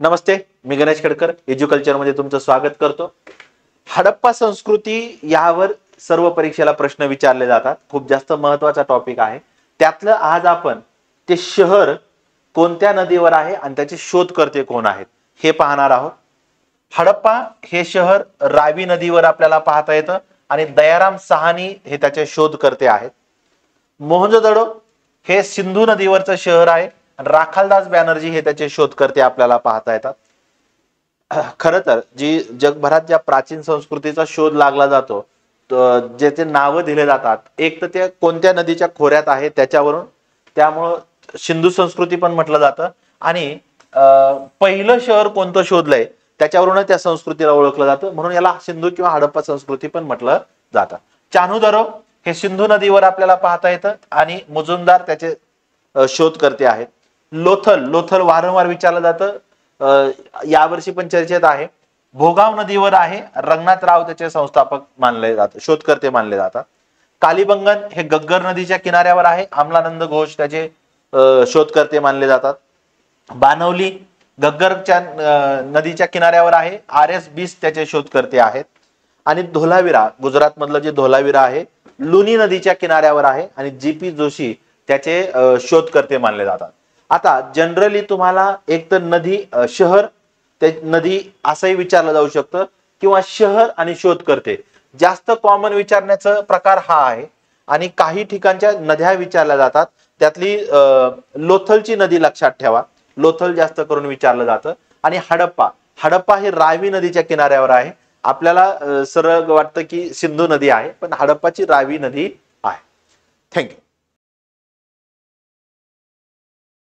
नमस्ते, मी गणेश खडकर एज्युकल्चर मध्ये तुमचं स्वागत करतो। हडप्पा संस्कृती यावर सर्व परीक्षेला प्रश्न विचारले जातात। खूप जास्त महत्त्वाचा टॉपिक आहे। त्यातलं आज आपण ते शहर कोणत्या नदीवर आहे आणि त्याचे शोधकर्ते कोण आहेत हे पाहणार आहोत। हडप्पा हे शहर रावी नदीवर आपल्याला पाहता येतं आणि दयाराम साहनी हे त्याचे शोधकर्ते आहेत। मोहनजोदडो हे सिंधू नदीवरचं शहर आहे आणि राखालदास बॅनर्जी हे त्याचे शोधकर्ते आपल्याला पाहता येतात। खरं तर जी जगभरात ज्या प्राचीन संस्कृतीचा शोध लागला जातो, ज्याचे नावं दिले जातात, एक तर ते कोणत्या नदीच्या खोऱ्यात आहे त्याच्यावरून, त्यामुळं सिंधू संस्कृती पण म्हटलं जातं आणि पहिलं शहर कोणतं शोधलंय त्याच्यावरून त्या संस्कृतीला ओळखलं जातं, म्हणून याला सिंधू किंवा हडप्पा संस्कृती पण म्हटलं जातं। चान्होदरो हे सिंधू नदीवर आपल्याला पाहता येतं आणि मुजुमदार त्याचे शोधकर्ते आहेत। लोथल वारंवार विचारलं जातं, यावर्षी पण चर्चेत आहे। भोगाव नदीवर आहे, रंगनाथराव त्याचे संस्थापक मानले जातात, शोधकर्ते मानले जातात। कालीबंगन हे गग्गर नदीच्या किनाऱ्यावर आहे, अमलानंद घोष त्याचे शोधकर्ते मानले जातात। बानवली गग्गरच्या नदीच्या किनाऱ्यावर आहे, RS बीस त्याचे शोधकर्ते आहेत। आणि धोलावीरा गुजरात मधलं जे धोलावीरा आहे लुनी नदीच्या किनाऱ्यावर आहे आणि GP जोशी त्याचे शोधकर्ते मानले जातात। आता जनरली तुम्हाला एक तर नदी शहर ते नदी असंही विचारलं जाऊ शकतं किंवा शहर आणि शोधकर्ते जास्त कॉमन विचारण्याचा प्रकार हा आहे। आणि काही ठिकाणच्या नद्या विचारल्या जातात, त्यातली लोथलची नदी लक्षात ठेवा, लोथल जास्त करून विचारलं जातं। आणि हडप्पा हे रावी नदीच्या किनाऱ्यावर आहे। आपल्याला सरळ वाटतं की सिंधू नदी आहे, पण हडप्पाची रावी नदी आहे। थँक्यू।